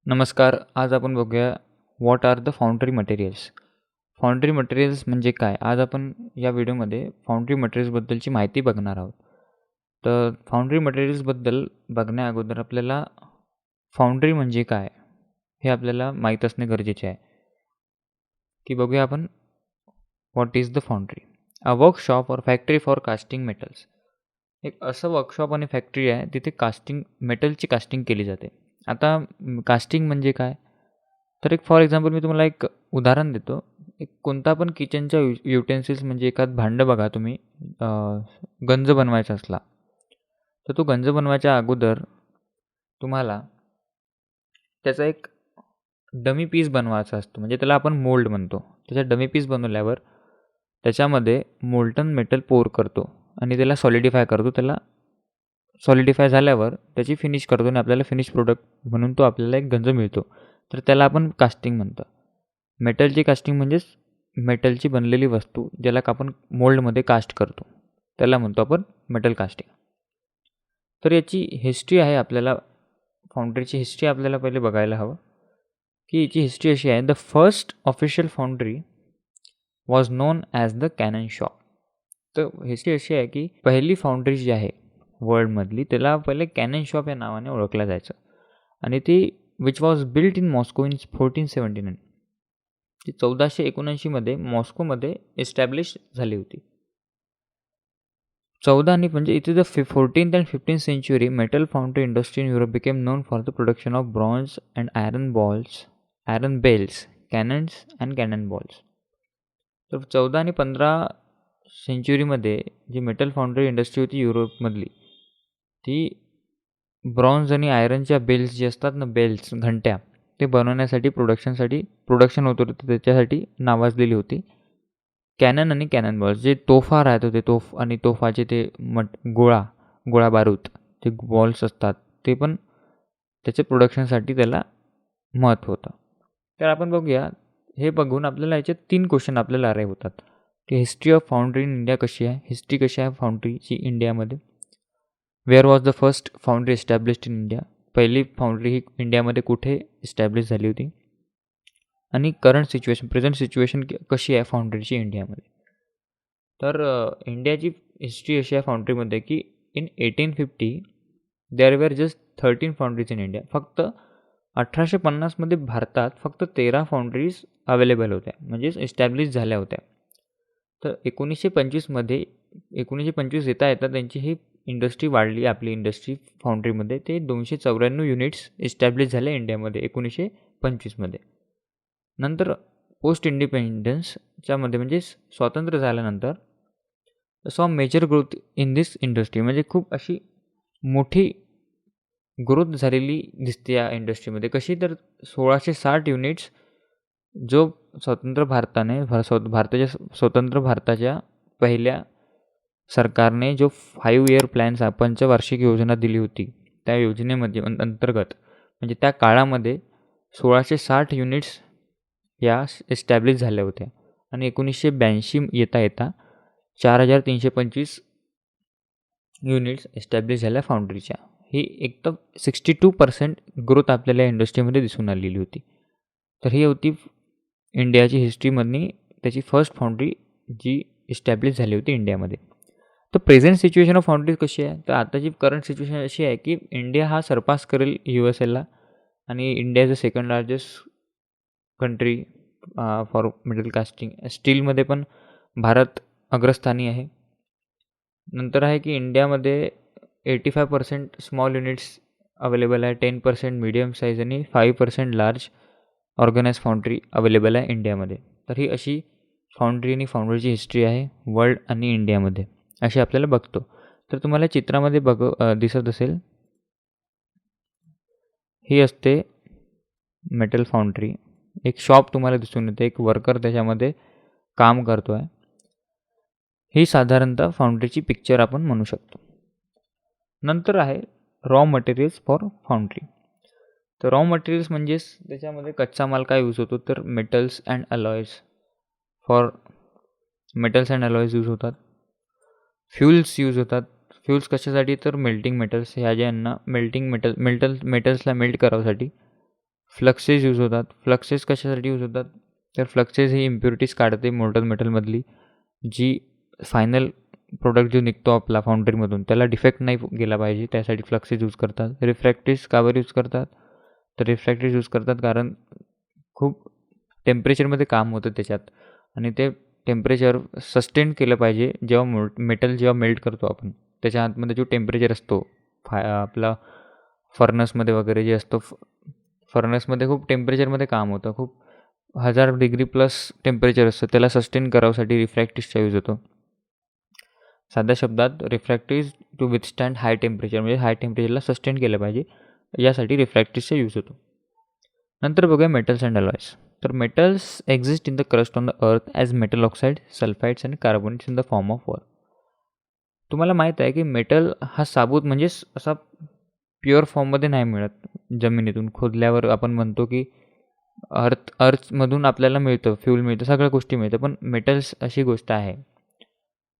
नमस्कार. आज आपण बघूया what are the foundry materials. Foundry materials म्हणजे काय? आज आपण या व्हिडिओमध्ये फाउंड्री मटेरियल्सबद्दलची माहिती बघणार आहोत. तर फाउंड्री मटेरियल्सबद्दल बघण्या अगोदर आपल्याला फाउंड्री म्हणजे काय? हे आपल्याला माहीत असणे गरजेचे आहे. की बघूया आपण what is the foundry? A workshop और फॅक्टरी फॉर कास्टिंग मेटल्स. एक असं वर्कशॉप आणि फॅक्टरी आहे तिथे मेटलची कास्टिंग केली जाते. आता कास्टिंग म्हणजे काय? तर एक फॉर एक्झाम्पल मी तुम्हाला एक उदाहरण देतो. एक कोणता पण किचनच्या युटेन्सिल्स म्हणजे एखाद भांडं बघा तुम्ही, अ, गंज बनवायचा असला, तर तो गंज बनवायच्या अगोदर तुम्हाला त्याचा एक डमी पीस बनवायचा असतो. म्हणजे त्याला आपण मोल्ड म्हणतो. त्याचा डमी पीस बनवल्यावर त्याच्यामध्ये मोल्टन मेटल पोर करतो आणि त्याला सॉलिडिफाय करतो. त्याला सॉलिडिफाय झाल्यावर त्याची फिनिश करतो आणि आपल्याला फिनिश प्रोडक्ट म्हणून तो आपल्याला एक गंज मिळतो. तर त्याला आपण कास्टिंग म्हणतो. मेटलची कास्टिंग म्हणजेच मेटलची बनलेली वस्तू ज्याला आपण मोल्डमध्ये कास्ट करतो, त्याला म्हणतो आपण मेटल कास्टिंग. तर याची हिस्ट्री आहे आपल्याला, फाउंड्रीची हिस्ट्री आपल्याला पहिले बघायला हवं, की याची हिस्ट्री अशी आहे. The first official foundry was non as the canon shop. तर हिस्ट्री अशी आहे की पहिली फाउंड्री जी आहे वर्ल्डमधली, त्याला पहिले कॅनन शॉप या नावाने ओळखलं जायचं आणि ती which was built in Moscow in 1479. ती 1479मध्ये मॉस्कोमध्ये एस्टॅब्लिश झाली होती. 14 आणि म्हणजे इथे the 14th and 15th century metal foundry industry in Europe became known for the production of bronze and iron bells, cannons and cannon balls. तर 14 आणि 15 सेंच्युरीमध्ये जी मेटल फाउंड्री इंडस्ट्री होती युरोपमधली, ती ब्रॉन्झ आणि आयरनच्या बेल्स जे असतात ना, बेल्स, घंट्या, ते बनवण्यासाठी प्रोडक्शन होत होतं, तर त्याच्यासाठी नावाजलेली होती. कॅनन आणि कॅनन बॉल्स जे तोफा राहत होते, आणि तोफाचे ते गोळा बारूद जे बॉल्स असतात, ते पण त्याच्या प्रोडक्शनसाठी त्याला महत्त्व होतं. तर आपण बघूया, हे बघून आपल्याला याच्यात 3 क्वेश्चन आपल्याला अराईव्ह होतात, की history of foundry in India कशी आहे, हिस्ट्री कशी आहे फाउंड्रीची इंडियामध्ये. Where was the first foundry established in India, पहिली फाउंड्री ही इंडियामध्ये कुठे एस्टॅब्लिश झाली होती, आणि प्रेझेंट सिच्युएशन कशी आहे फाउंड्रीची इंडियामध्ये. तर इंडियाची हिस्ट्री अशी आहे फाउंड्रीमध्ये, की in 1850 there were just 13 foundries in India. फक्त 1850मध्ये भारतात फक्त 13 फाउंड्रीज अवेलेबल होत्या, म्हणजेच एस्टॅब्लिश झाल्या होत्या. तर 1925 येता येता त्यांची ही इंडस्ट्री वाढली, आपली इंडस्ट्री फाउंड्रीमध्ये. ते 294 युनिट्स एस्टॅब्लिश झाले इंडियामध्ये 1925मध्ये. नंतर पोस्ट इंडिपेंडन्सच्यामध्ये म्हणजे स्वातंत्र्य झाल्यानंतर saw major growth in this industry, म्हणजे खूप अशी मोठी ग्रोथ झालेली दिसते या इंडस्ट्रीमध्ये. कशी तर 1660 युनिट्स जो स्वतंत्र भारताच्या पहिल्या सरकारने जो 5 इयर प्लॅन्स, पंचवार्षिक योजना दिली होती, त्या योजनेमध्ये अंतर्गत म्हणजे त्या काळामध्ये 1660 युनिट्स या एस्टॅब्लिश झाल्या होत्या आणि 1982 येता येता 4325 युनिट्स एस्टॅब्लिश झाल्या फाउंड्रीच्या. ही एकदम 62% ग्रोथ आपल्याला या इंडस्ट्रीमध्ये दिसून आलेली होती. तर ही होती इंडियाची हिस्ट्रीमधली त्याची फर्स्ट फाउंड्री जी एस्टॅब्लिश झाली होती इंडियामध्ये. तर प्रेझेंट सिच्युएशन ऑफ फाउंड्रीज कशी आहे? तर आताची करंट सिच्युएशन अशी आहे की इंडिया हा सरपास करेल USA आणि India is the second largest country for metal casting. स्टीलमध्ये पण भारत अग्रस्थानी आहे. नंतर आहे की इंडियामध्ये 85% स्मॉल युनिट्स अवेलेबल आहे, 10% मीडियम साईज आणि 5% लार्ज ऑर्गनाइज फाउंड्री अवेलेबल आहे इंडियामध्ये. तर ही अशी फाउंड्री आणि फाउंड्रीची हिस्ट्री आहे वर्ल्ड आणि इंडियामध्ये, अशी आपल्याला बघतो. तर तुम्हाला चित्रामध्ये दिसत असेल, ही असते मेटल फाउंड्री. एक शॉप तुम्हाला दिसून येते, एक वर्कर त्याच्यामध्ये काम करतो आहे. ही साधारणतः फाउंड्रीची पिक्चर आपण म्हणू शकतो. नंतर आहे रॉ मटेरियल्स फॉर फाउंड्री. तर रॉ मटेरियल्स म्हणजेच त्याच्यामध्ये कच्चा माल काय यूज होतो, तर मेटल्स अँड अलॉयज यूज होतात. फ्युल्स यूज होतात. फ्युल्स कशासाठी, तर मेल्टिंग मेटल्सला मेल्ट करावसाठी फ्लक्सेस यूज होतात. फ्लक्सेस कशासाठी यूज होतात? तर फ्लक्सेस ही इम्प्युरिटीज काढते मोल्टन मेटलमधली, जी फायनल प्रोडक्ट जो निघतो आपला फाउंड्रीमधून त्याला डिफेक्ट नाही गेला पाहिजे, त्यासाठी फ्लक्सेस यूज करतात. रिफ्रॅक्टिव्स का बरं यूज करतात? तर रिफ्रॅक्टिव्स यूज करतात कारण खूप टेम्परेचरमध्ये काम होतं त्याच्यात आणि ते टेम्परेचर सस्टेन केलं पाहिजे. जेव्हा मेटल जेव्हा मेल्ट करतो आपण, त्याच्या आतमध्ये जो टेम्परेचर असतो आपला फर्नसमध्ये वगैरे जे असतो, फर्नसमध्ये खूप टेम्परेचरमध्ये काम होतं. खूप 1000 डिग्री प्लस टेम्परेचर असतं. त्याला सस्टेन करावसाठी रिफ्रॅक्टिव्सचा यूज होतो. साध्या शब्दात रिफ्रॅक्टिव्स टू विथस्टँड हाय टेम्परेचर, म्हणजे हाय टेम्परेचरला सस्टेन केलं पाहिजे, यासाठी रिफ्रॅक्टिव्सचा यूज होतो. नंतर बघूया मेटल्स अँड अलॉयज. तर metals exist in the crust on the earth as metal oxide, sulphides आणि carbonates in the form of वर. तुम्हाला माहीत आहे की मेटल हा साबूत म्हणजेच असा प्युअर फॉर्ममध्ये नाही मिळत. जमिनीतून खोदल्यावर आपण म्हणतो की अर्थमधून आपल्याला मिळतं, फ्यूल मिळतं, सगळ्या गोष्टी मिळतं. पण मेटल्स अशी गोष्ट आहे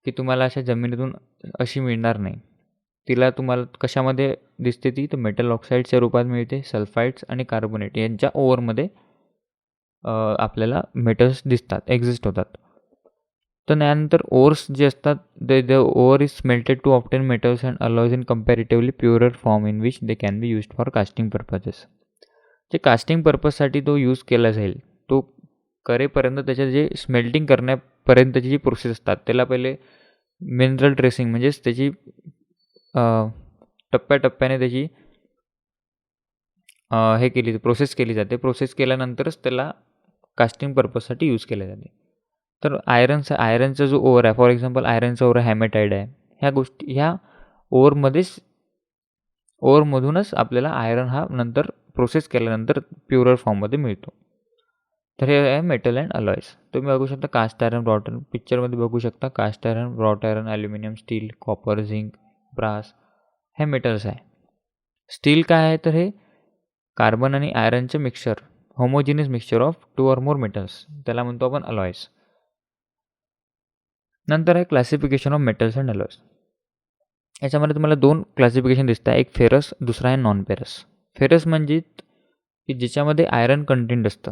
की तुम्हाला अशा जमिनीतून अशी मिळणार नाही. तिला तुम्हाला कशामध्ये दिसते ती? तर मेटल ऑक्साईडच्या रूपात मिळते. सल्फाइड्स आणि कार्बोनेट यांच्या ओव्हरमध्ये आपल्याला मेटल्स दिसतात, एक्झिस्ट होतात. तर त्यानंतर ओर्स जे असतात, the ore is smelted to obtain metals and alloys in comparatively pure form in which they can be used for casting purposes. जे कास्टिंग पर्पजसाठी तो यूज केला जाईल, तो करेपर्यंत त्याच्या जे स्मेल्टिंग करण्यापर्यंतची जी प्रोसेस असतात, त्याला पहिले मिनरल ट्रेसिंग म्हणजेच त्याची टप्प्याटप्प्याने त्याची प्रोसेस केली जाते. प्रोसेस केल्यानंतरच त्याला कास्टिंग पर्पजसाठी यूज केले जाते. तर आयरनचा जो ओअर आहे, फॉर एक्झाम्पल आयरनचा ओअर हॅमेटाईड आहे. ह्या ओअरमधूनच आपल्याला आयरन हा नंतर प्रोसेस केल्यानंतर प्युअर फॉर्ममध्ये मिळतो. तर हे आहे मेटल अँड अलॉयज. तुम्ही बघू शकता कास्ट आयरन, रॉट आयरन, पिक्चरमध्ये बघू शकता cast iron, wrought iron, aluminium, steel, copper, zinc, brass हे मेटल्स आहे. स्टील काय आहे? तर हे कार्बन आणि आयरनचे mixture, homogeneous mixture of 2 or more metals, त्याला म्हणतो आपण अलॉयज. नंतर आहे classification of metals and alloys. याच्यामध्ये तुम्हाला 2 क्लासिफिकेशन दिसत आहे. एक फेरस, दुसरा आहे नॉन फेरस. फेरस म्हणजे की ज्याच्यामध्ये आयरन कंटेंट असतं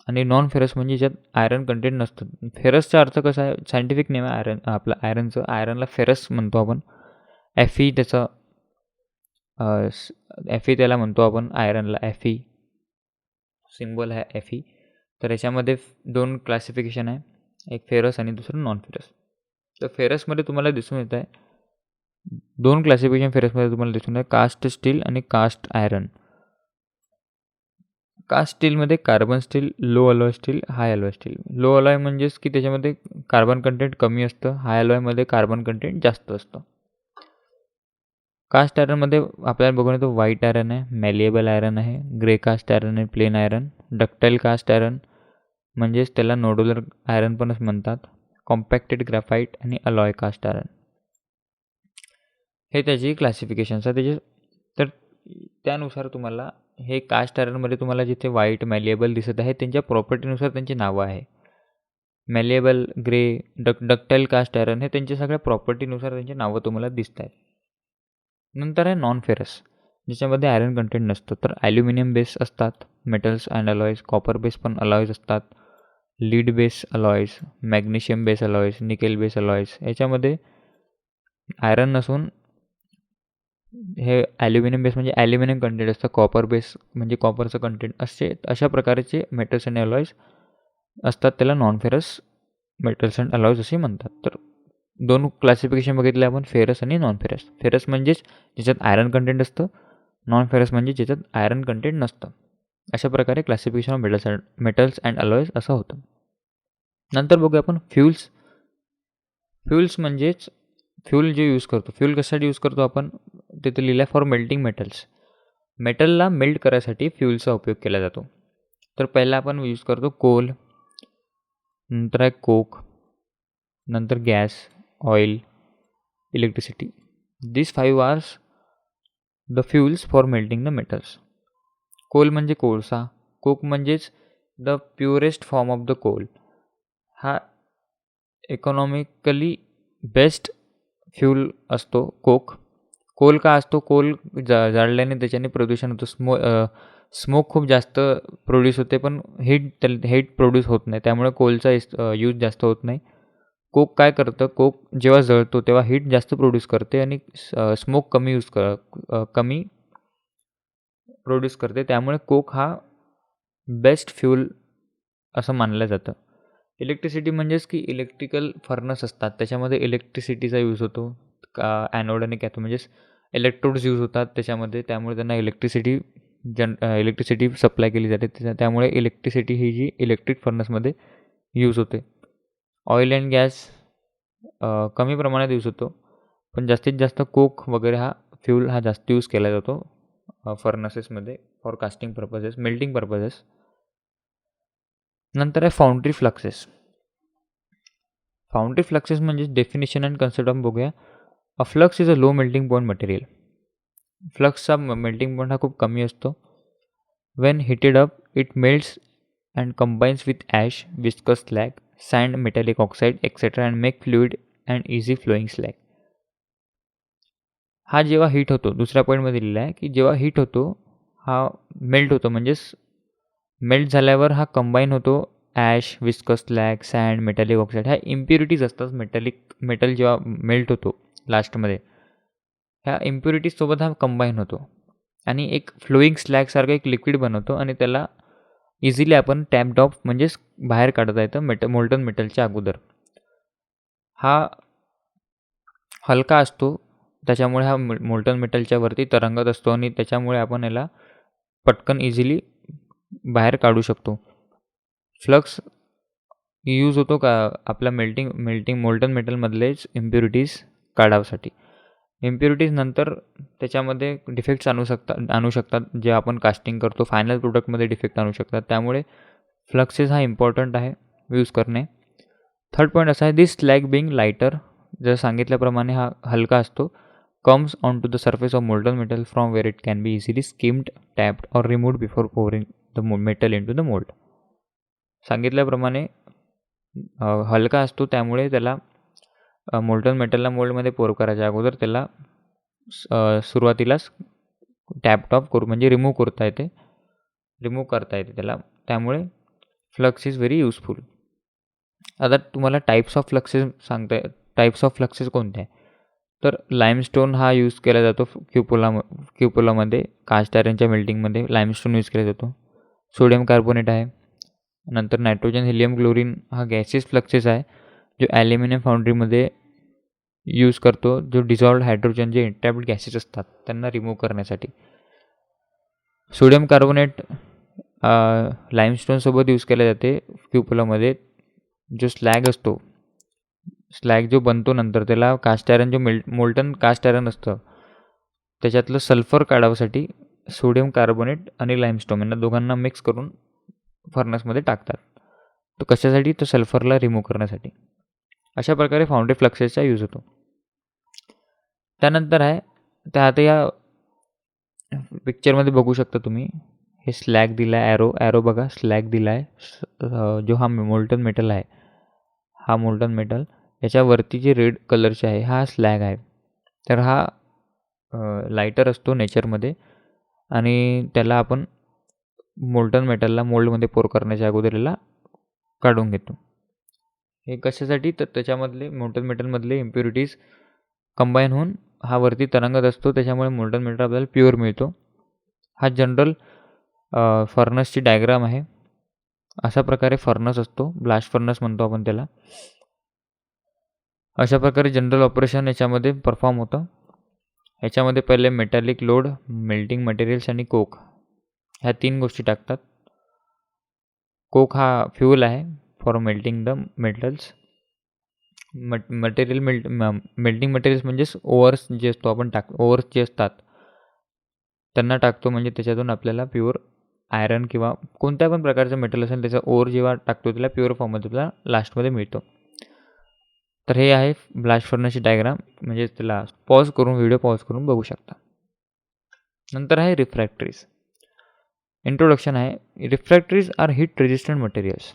आणि नॉन फेरस म्हणजे ज्यात आयरन कंटेंट नसतं. फेरसचा अर्थ कसा आहे? सायंटिफिक नेम आहे आपलं आयरनचं. आयरनला फेरस म्हणतो आपण. Fe त्याचं Fe त्याला म्हणतो आपण आयरनला. Fe सिम्बॉल आहे Fe. तर याच्यामध्ये 2 क्लासिफिकेशन आहे. एक फेरस आणि दुसरं नॉन फेरस. तर फेरसमध्ये तुम्हाला दिसून येत आहे 2 क्लासिफिकेशन फेरसमध्ये तुम्हाला दिसून येतं, कास्ट स्टील आणि कास्ट आयरन. कास्ट स्टीलमध्ये carbon steel, low alloy steel, high alloy steel. Low alloy म्हणजेच की त्याच्यामध्ये कार्बन कंटेंट कमी असतं. हाय अलॉयमध्ये कार्बन कंटेंट जास्त असतं. कास्ट आयरनमध्ये आपल्याला बघून येतो व्हाईट आयरन आहे, मॅलिएबल आयरन आहे, ग्रे कास्ट आयरन आहे, plain iron, ductile cast iron म्हणजेच त्याला नोडुलर आयरन पण म्हणतात, कॉम्पॅक्टेड ग्राफाईट आणि अलॉय कास्ट आयरन. हे त्याची क्लासिफिकेशन्स आहे. तर त्यानुसार तुम्हाला हे कास्ट आयरनमध्ये तुम्हाला जिथे व्हाईट, मॅलिएबल दिसत आहे त्यांच्या प्रॉपर्टीनुसार त्यांची नावं आहे. मॅलिएबल, ग्रे, डक्टाईल कास्ट आयरन हे त्यांच्या सगळ्या प्रॉपर्टीनुसार त्यांची नावं तुम्हाला दिसत आहेत. नंतर आहे नॉन फेरस, ज्याच्यामध्ये आयरन कंटेंट नसतं. तर ॲल्युमिनियम बेस असतात metals and alloys, copper base पण अलॉयज असतात, lead base alloys, magnesium base alloys, nickel base alloys. याच्यामध्ये आयरन नसून हे ॲल्युमिनियम बेस म्हणजे ॲल्युमिनियम कंटेंट असतं, कॉपर बेस म्हणजे कॉपरचं कंटेंट अशा प्रकारचे मेटल्स आणि अलॉयज असतात. त्याला non ferrous metals and alloys असे म्हणतात. तर 2 क्लासिफिकेशन बघितले आपण, फेरस आणि नॉन फेरस. फेरस म्हणजेच ज्याच्यात आयरन कंटेंट असतं, नॉन फेरस म्हणजे ज्याच्यात आयरन कंटेंट नसतं. अशा प्रकारे classification of metals and alloys असं होतं. नंतर बघूया आपण फ्युल्स. फ्युल्स म्हणजेच फ्यूल जे यूज करतो. फ्यूल कशासाठी यूज करतो आपण? तिथे लिहिलं आहे फॉर मेल्टिंग मेटल्स. मेटलला मेल्ट करायसाठी फ्यूलचा उपयोग केला जातो. तर पहिला आपण यूज करतो कोल, नंतर आहे कोक, नंतर gas, oil, electricity. This 5 are the fuels for melting the metals. Coal म्हणजे कोळसा, कोक म्हणजेच the purest form of the coal. हा इकॉनॉमिकली बेस्ट फ्यूल असतो कोक. कोल का असतो? कोल जाळल्याने त्याच्याने प्रदूषण होतं, स्मोक खूप जास्त प्रोड्यूस होते, पण हीट प्रोड्यूस होत नाही. त्यामुळे कोलचा यूज जास्त होत नाही. कोक काय करतं, कोक जेव्हा जळतो तेव्हा हीट जास्त प्रोड्यूस करते आणि स्मोक कमी प्रोड्यूस करते. त्यामुळे कोक हा बेस्ट फ्यूल असं मानलं जातं. इलेक्ट्रिसिटी म्हणजेच की इलेक्ट्रिकल फर्नस असतात, त्याच्यामध्ये इलेक्ट्रिसिटीचा यूज होतो. ॲनोड आणि कॅथोड म्हणजेच इलेक्ट्रोड्स यूज होतात त्याच्यामध्ये. त्यामुळे त्यांना इलेक्ट्रिसिटी सप्लाय केली जाते. त्यामुळे इलेक्ट्रिसिटी ही जी इलेक्ट्रिक फर्नसमध्ये यूज होते. ऑइल अँड गॅस कमी प्रमाणात यूज होतो, पण जास्तीत जास्त कोक वगैरे हा फ्यूल हा जास्त यूज केला जातो फर्नसेसमध्ये for casting purposes, melting purposes. नंतर आहे फाउंड्री फ्लक्सेस. फाउंड्री फ्लक्सेस म्हणजे डेफिनेशन अँड कन्सेप्ट ऑफ बघूया. A flux is a low melting point material. फ्लक्सचा मेल्टिंग पॉईंट हा खूप कमी असतो. When heated up it melts and combines with ash, viscous slag, sand, metallic oxide etcetera and make fluid and easy flowing slag. हा जेव्हा heat होतो, दुसऱ्या पॉईंटमध्ये दिलेला आहे की जेव्हा हीट होतो हा मेल्ट होतो, म्हणजेच मेल्ट झाल्यावर हा कंबाईन होतो ash, viscous slag, sand, metallic oxide. ह्या इम्प्युरिटीज असतात. मेटल जेव्हा मेल्ट होतो लास्टमध्ये, ह्या इम्प्युरिटीजसोबत हा कंबाईन होतो आणि एक फ्लोईंग स्लॅगसारखं एक लिक्विड बनवतो आणि त्याला इझिली आपण टॅप्ड ऑफ म्हणजेच बाहेर काढता येतं मोल्टन मेटलच्या अगोदर. हा हलका असतो, त्याच्यामुळे हा मोल्टन मेटलच्या वरती तरंगत असतो आणि त्याच्यामुळे आपण याला पटकन इझिली बाहेर काढू शकतो. फ्लक्स यूज होतो का आपल्या मेल्टिंग मोल्टन मेटलमधलेच इम्प्युरिटीज काढावसाठी. इम्प्युरिटीज नंतर त्याच्यामध्ये डिफेक्ट्स आणू शकतात जे आपण कास्टिंग करतो फायनल प्रोडक्टमध्ये डिफेक्ट आणू शकतात. त्यामुळे फ्लक्सेस हा इम्पॉर्टंट आहे यूज करणे. थर्ड पॉईंट असा आहे, दिस स्लॅग बिंग लायटर, जर सांगितल्याप्रमाणे हा हलका असतो, comes on to the surface of molten metal from where it can be easily skimmed, tapped or removed before pouring the metal into the mould. सांगितल्याप्रमाणे हलका असतो, त्यामुळे त्याला मोल्टन मेटलला मोल्डमध्ये पोर करायच्या अगोदर त्याला सुरुवातीलाच टॅप टॉप म्हणजे रिमूव्ह करता येते त्याला. त्यामुळे फ्लक्स इज व्हेरी युजफुल. आता तुम्हाला टाईप्स ऑफ फ्लक्सेस कोणते आहे, तर लाईमस्टोन हा यूज केला जातो क्युपोलामध्ये. कास्ट आयरनच्या मेल्टिंगमध्ये लाईमस्टोन यूज केला जातो. सोडियम कार्बोनेट आहे. नंतर नायट्रोजन, हिलियम, क्लोरीन हा गॅसेस फ्लक्सेस आहे जो ॲल्युमिनियम फाउंड्रीमध्ये यूज करतो, जो डिझॉल्व्ड हायड्रोजन जे इंटॅप्ड गॅसेस असतात त्यांना रिमूव्ह करण्यासाठी. सोडियम कार्बोनेट लाईमस्टोनसोबत यूज केले जाते क्युपोलामध्ये. जो स्लॅग जो बनतो नंतर त्याला कास्ट आयरन, जो मोल्टन कास्ट आयरन असतं त्याच्यातलं सल्फर काढावसाठी सोडियम कार्बोनेट आणि लाईमस्टोन यांना दोघांना मिक्स करून फर्नसमध्ये टाकतात. तो कशासाठी, तर सल्फरला रिमूव्ह करण्यासाठी. अशा प्रकारे फाउंड्री फ्लक्सेसचा यूज होतो. त्यानंतर आहे, आता या पिक्चरमध्ये बघू शकता तुम्ही, हे स्लॅग दिला आहे, ॲरो बघा, स्लॅग दिला आहे. जो हा मोल्टन मेटल आहे, हा मोल्टन मेटल याच्यावरती जे रेड कलरचे आहे हा स्लॅग आहे. तर हा लायटर असतो नेचरमध्ये आणि त्याला आपण मोल्टन मेटलला मोल्डमध्ये पोर करण्याच्या अगोदर याला काढून घेतो. हे कशासाठी, तर त्याच्यामधले मोल्टन मेटलमधले इम्प्युरिटीज कंबाईन होऊन हा वरती तरंगत असतो, त्याच्यामुळे मोल्टन मेटल आपल्याला प्युअर मिळतो. हा जनरल फर्नसची डायग्राम आहे. अशा प्रकारे फर्नस असतो, ब्लास्ट फर्नस म्हणतो आपण त्याला. अशा प्रकारे जनरल ऑपरेशन याच्यामध्ये परफॉर्म होतं. ह्याच्यामध्ये पहिले मेटॅलिक लोड, मेल्टिंग मटेरियल्स आणि कोक ह्या 3 गोष्टी टाकतात. कोक हा फ्यूल आहे for melting the metals. Melting materials म्हणजेच ओव्हर्स जे असतो आपण ओव्हर्स जे असतात त्यांना टाकतो, म्हणजे त्याच्यातून आपल्याला प्युअर आयरन किंवा कोणत्या पण प्रकारचं मेटल असेल त्याचा ओव्हर जेव्हा टाकतो त्याला प्युअर फॉर्ममध्ये आपल्याला लास्टमध्ये मिळतो. तर हे आहे ब्लास्ट फर्नसची डायग्राम, म्हणजे त्याला व्हिडिओ पॉज करून बघू शकता. नंतर आहे रिफ्रॅक्टरीज. इंट्रोडक्शन आहे. Refractories are heat resistant materials.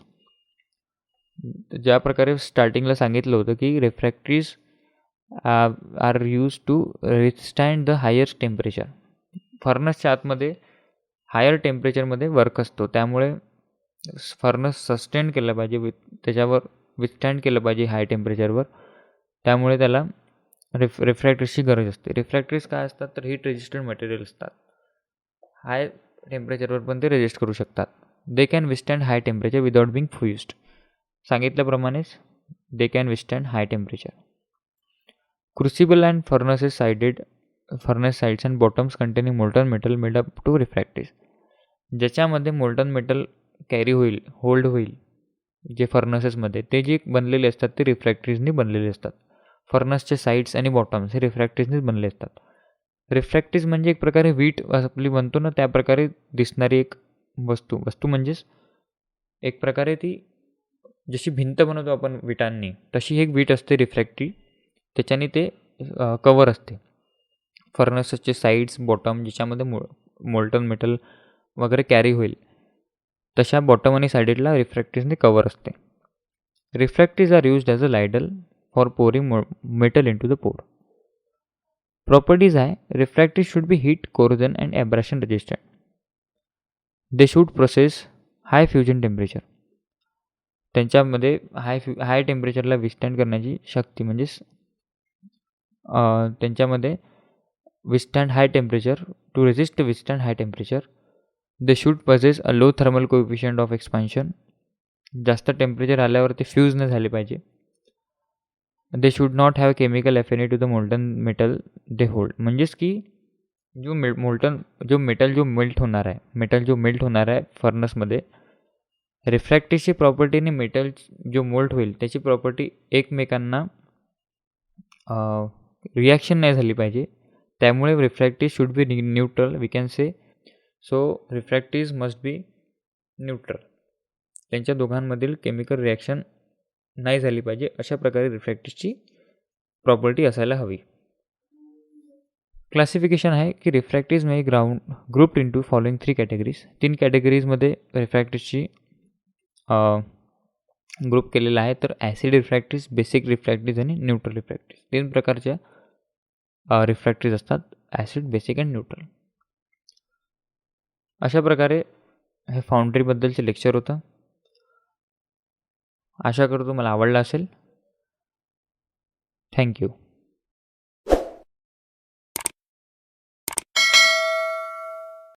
ज्या प्रकारे स्टार्टिंगला सांगितलं होतं की refractories are use to withstand the highest temperature. फर्नसच्या आतमध्ये हायर टेम्परेचरमध्ये वर्क असतो. त्यामुळे फर्नस सस्टेन केलं पाहिजे, त्याच्यावर विथस्टँड केलं पाहिजे हाय टेम्परेचरवर. त्यामुळे त्याला रिफ्रॅक्टर्सची गरज असते. रिफ्रॅक्टर्स काय असतात तर हीट रेजिस्टंट मटेरियल असतात. हाय टेम्परेचरवर पण ते रेजिस्ट करू शकतात. They can withstand high temperature without being fused. सांगितल्याप्रमाणेच they can withstand high temperature. Crucible and furnaces furnace sides and bottoms containing molten metal made up to refractives. ज्याच्यामध्ये molten metal carry होईल, hold होईल, जे फर्नसेसमध्ये ते जे बनलेले असतात ते रिफ्रॅक्टरीजनी बनलेले असतात. फर्नसचे साईड्स आणि बॉटम्स हे रिफ्रॅक्टरीजनीच बनले असतात. रिफ्रॅक्टरीज म्हणजे एक प्रकारे वीट आपली बनतो ना, त्या प्रकारे दिसणारी एक वस्तू म्हणजेच एक प्रकारे ती जशी भिंत बनवतो आपण विटांनी, तशी एक वीट असते रिफ्रॅक्टरी. त्याच्याने ते कवर असते. फर्नसचे साईड्स, बॉटम ज्याच्यामध्ये मोल्टन मेटल वगैरे कॅरी होईल, तशा बॉटम आणि साईडला रिफ्रॅक्टरीजने कवर असते. Refractories are used as a ladle for pouring metal into the pour. Properties आहे, refractory should be heat, corrosion and abrasion resistant. They should process high fusion temperature. त्यांच्यामध्ये high टेम्परेचरला withstand करण्याची शक्ती, म्हणजेच त्यांच्यामध्ये withstand high temperature, to resist withstand high temperature. They should possess a low thermal coefficient of expansion. जास्त temperature आल्यावर ते fuse नाही झाले पाहिजे. They should not have chemical affinity to the molten metal they hold. म्हणजेच की जो metal जो मेल्ट होणार आहे फर्नसमध्ये, रिफ्रॅक्टिव्हची प्रॉपर्टीने मेटल जो मोल्ट होईल त्याची प्रॉपर्टी एकमेकांना रिॲक्शन नाही झाली पाहिजे. त्यामुळे refractive should be neutral, we can say. So refractives must be neutral. त्यांच्या दोघांमधील केमिकल रिॲक्शन नाही झाली पाहिजे, अशा प्रकारे रिफ्रॅक्टिव्हची प्रॉपर्टी असायला हवी. क्लासिफिकेशन आहे की refractives may grouped into following 3 categories. 3 कॅटेगरीजमध्ये रिफ्रॅक्टिव्हची ग्रुप केलेला आहे. तर ॲसिड रिफ्रॅक्टिव्ज, बेसिक रिफ्रॅक्टिव्ज आणि न्यूट्रल रिफ्रॅक्टिव्ज. 3 प्रकारच्या रिफ्रॅक्टिव्ज असतात, ॲसिड, बेसिक अँड न्यूट्रल. अशा प्रकारे हे फाउंड्रीबद्दलचे लेक्चर होतं. आशा करतो मला आवडलं असेल. थँक्यू.